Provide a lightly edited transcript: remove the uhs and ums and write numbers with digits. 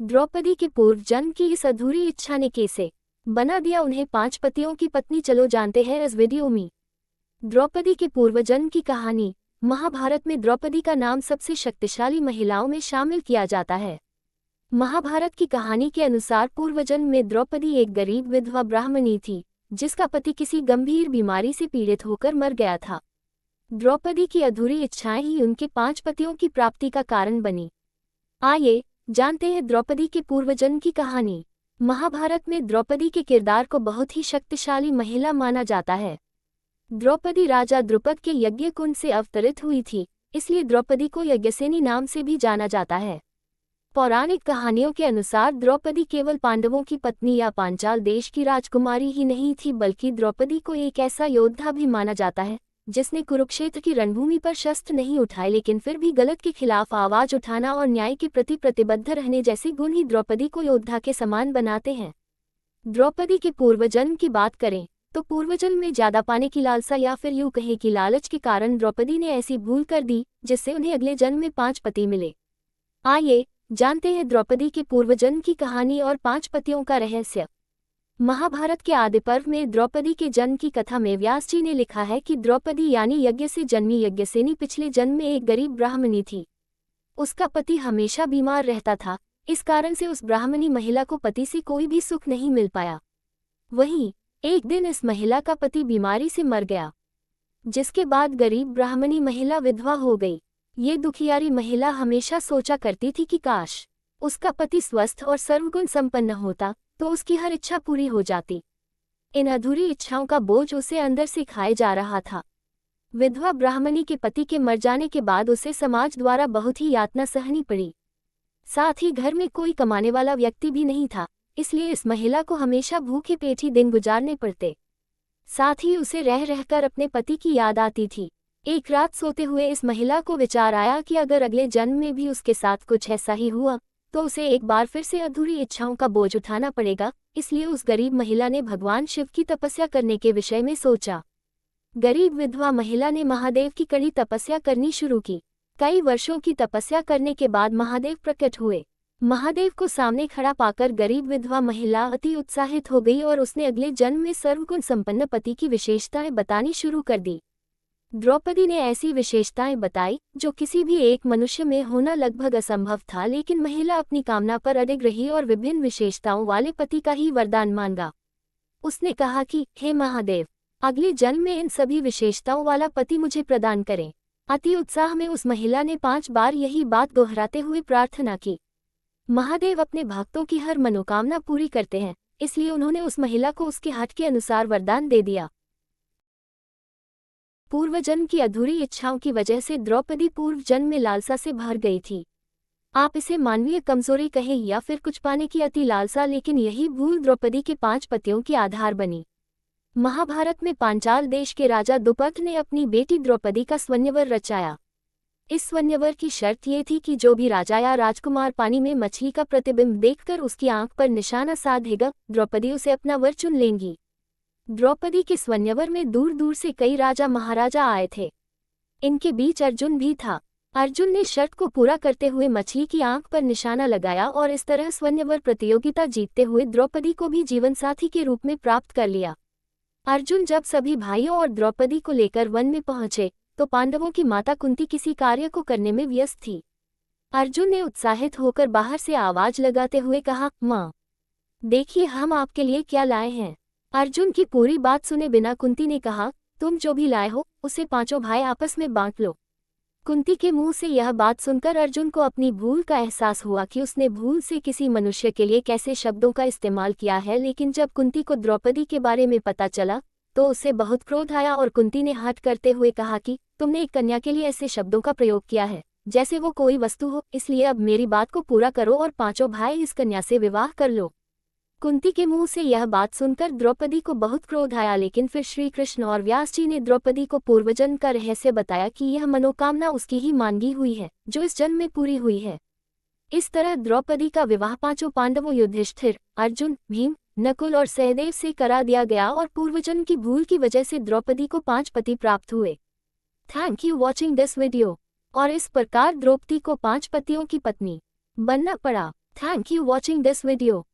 द्रौपदी के पूर्व जन्म की इस अधूरी इच्छा ने कैसे बना दिया उन्हें 5 पतियों की पत्नी। चलो जानते हैं इस वीडियो में द्रौपदी के पूर्व जन्म की कहानी। महाभारत में द्रौपदी का नाम सबसे शक्तिशाली महिलाओं में शामिल किया जाता है। महाभारत की कहानी के अनुसार पूर्व जन्म में द्रौपदी एक गरीब विधवा ब्राह्मणी थी, जिसका पति किसी गंभीर बीमारी से पीड़ित होकर मर गया था। द्रौपदी की अधूरी इच्छाएं ही उनके 5 पतियों की प्राप्ति का कारण बनी। आइए जानते हैं द्रौपदी के पूर्वजन्म की कहानी। महाभारत में द्रौपदी के किरदार को बहुत ही शक्तिशाली महिला माना जाता है। द्रौपदी राजा द्रुपद के यज्ञ कुंड से अवतरित हुई थी, इसलिए द्रौपदी को यज्ञसेनी नाम से भी जाना जाता है। पौराणिक कहानियों के अनुसार द्रौपदी केवल पांडवों की पत्नी या पांचाल देश की राजकुमारी ही नहीं थी, बल्कि द्रौपदी को एक ऐसा योद्धा भी माना जाता है जिसने कुरुक्षेत्र की रणभूमि पर शस्त्र नहीं उठाए, लेकिन फिर भी गलत के खिलाफ आवाज उठाना और न्याय के प्रति प्रतिबद्ध रहने जैसे गुण ही द्रौपदी को योद्धा के समान बनाते हैं। द्रौपदी के पूर्वजन्म की बात करें तो पूर्वजन्म में ज्यादा पाने की लालसा या फिर यूं कहें कि लालच के कारण द्रौपदी ने ऐसी भूल कर दी जिससे उन्हें अगले जन्म में 5 पति मिले। आइए जानते हैं द्रौपदी के पूर्वजन्म की कहानी और 5 पतियों का रहस्य। महाभारत के आदि पर्व में द्रौपदी के जन्म की कथा में व्यास जी ने लिखा है कि द्रौपदी यानी यज्ञ से जन्मी यज्ञसेनी पिछले जन्म में एक गरीब ब्राह्मणी थी। उसका पति हमेशा बीमार रहता था, इस कारण से उस ब्राह्मणी महिला को पति से कोई भी सुख नहीं मिल पाया। वहीं एक दिन इस महिला का पति बीमारी से मर गया, जिसके बाद गरीब ब्राह्मणी महिला विधवा हो गई। ये दुखियारी महिला हमेशा सोचा करती थी कि काश उसका पति स्वस्थ और सर्वगुण संपन्न होता तो उसकी हर इच्छा पूरी हो जाती। इन अधूरी इच्छाओं का बोझ उसे अंदर से खाए जा रहा था। विधवा ब्राह्मणी के पति के मर जाने के बाद उसे समाज द्वारा बहुत ही यातना सहनी पड़ी। साथ ही घर में कोई कमाने वाला व्यक्ति भी नहीं था, इसलिए इस महिला को हमेशा भूखे पेट ही दिन गुजारने पड़ते। साथ ही उसे रह रहकर अपने पति की याद आती थी। एक रात सोते हुए इस महिला को विचार आया कि अगर अगले जन्म में भी उसके साथ कुछ ऐसा ही हुआ तो उसे एक बार फिर से अधूरी इच्छाओं का बोझ उठाना पड़ेगा। इसलिए उस गरीब महिला ने भगवान शिव की तपस्या करने के विषय में सोचा। गरीब विधवा महिला ने महादेव की कड़ी तपस्या करनी शुरू की। कई वर्षों की तपस्या करने के बाद महादेव प्रकट हुए। महादेव को सामने खड़ा पाकर गरीब विधवा महिला अति उत्साहित हो गई और उसने अगले जन्म में सर्वगुण संपन्न पति की विशेषताएं बतानी शुरू कर दी। द्रौपदी ने ऐसी विशेषताएं बताई जो किसी भी एक मनुष्य में होना लगभग असंभव था, लेकिन महिला अपनी कामना पर अडिग रही और विभिन्न विशेषताओं वाले पति का ही वरदान मांगा। उसने कहा कि हे महादेव, अगले जन्म में इन सभी विशेषताओं वाला पति मुझे प्रदान करें। अति उत्साह में उस महिला ने 5 बार यही बात दोहराते हुए प्रार्थना की। महादेव अपने भक्तों की हर मनोकामना पूरी करते हैं, इसलिए उन्होंने उस महिला को उसके हठ के अनुसार वरदान दे दिया। पूर्वजन्म की अधूरी इच्छाओं की वजह से द्रौपदी पूर्व जन्म में लालसा से भर गई थी। आप इसे मानवीय कमजोरी कहें या फिर कुछ पाने की अति लालसा, लेकिन यही भूल द्रौपदी के 5 पतियों की आधार बनी। महाभारत में पांचाल देश के राजा द्रुपद ने अपनी बेटी द्रौपदी का स्वयंवर रचाया। इस स्वयंवर की शर्त ये थी कि जो भी राजा या राजकुमार पानी में मछली का प्रतिबिंब देखकर उसकी आंख पर निशाना साधेगा, द्रौपदी उसे अपना वर चुन लेंगी। द्रौपदी के स्वयंवर में दूर दूर से कई राजा महाराजा आए थे। इनके बीच अर्जुन भी था। अर्जुन ने शर्त को पूरा करते हुए मछली की आंख पर निशाना लगाया और इस तरह स्वयंवर प्रतियोगिता जीतते हुए द्रौपदी को भी जीवनसाथी के रूप में प्राप्त कर लिया। अर्जुन जब सभी भाइयों और द्रौपदी को लेकर वन में पहुंचे तो पांडवों की माता कुंती किसी कार्य को करने में व्यस्त थी। अर्जुन ने उत्साहित होकर बाहर से आवाज लगाते हुए कहा, माँ देखिए हम आपके लिए क्या लाए हैं। अर्जुन की पूरी बात सुने बिना कुंती ने कहा, तुम जो भी लाए हो उसे 5 भाई आपस में बांट लो। कुंती के मुंह से यह बात सुनकर अर्जुन को अपनी भूल का एहसास हुआ कि उसने भूल से किसी मनुष्य के लिए कैसे शब्दों का इस्तेमाल किया है। लेकिन जब कुंती को द्रौपदी के बारे में पता चला तो उसे बहुत क्रोध आया और कुंती ने हठ करते हुए कहा कि तुमने एक कन्या के लिए ऐसे शब्दों का प्रयोग किया है जैसे वो कोई वस्तु हो, इसलिए अब मेरी बात को पूरा करो और 5 भाई इस कन्या से विवाह कर लो। कुंती के मुंह से यह बात सुनकर द्रौपदी को बहुत क्रोध आया, लेकिन फिर श्री कृष्ण और व्यास जी ने द्रौपदी को पूर्वजन्म का रहस्य बताया कि यह मनोकामना उसकी ही मांगी हुई है जो इस जन्म में पूरी हुई है। इस तरह द्रौपदी का विवाह 5 पांडवों युधिष्ठिर, अर्जुन, भीम, नकुल और सहदेव से करा दिया गया और पूर्वजन्म की भूल की वजह से द्रौपदी को 5 पति प्राप्त हुए। Thank you watching this video. और इस प्रकार द्रौपदी को 5 पतियों की पत्नी बनना पड़ा। Thank you watching this video.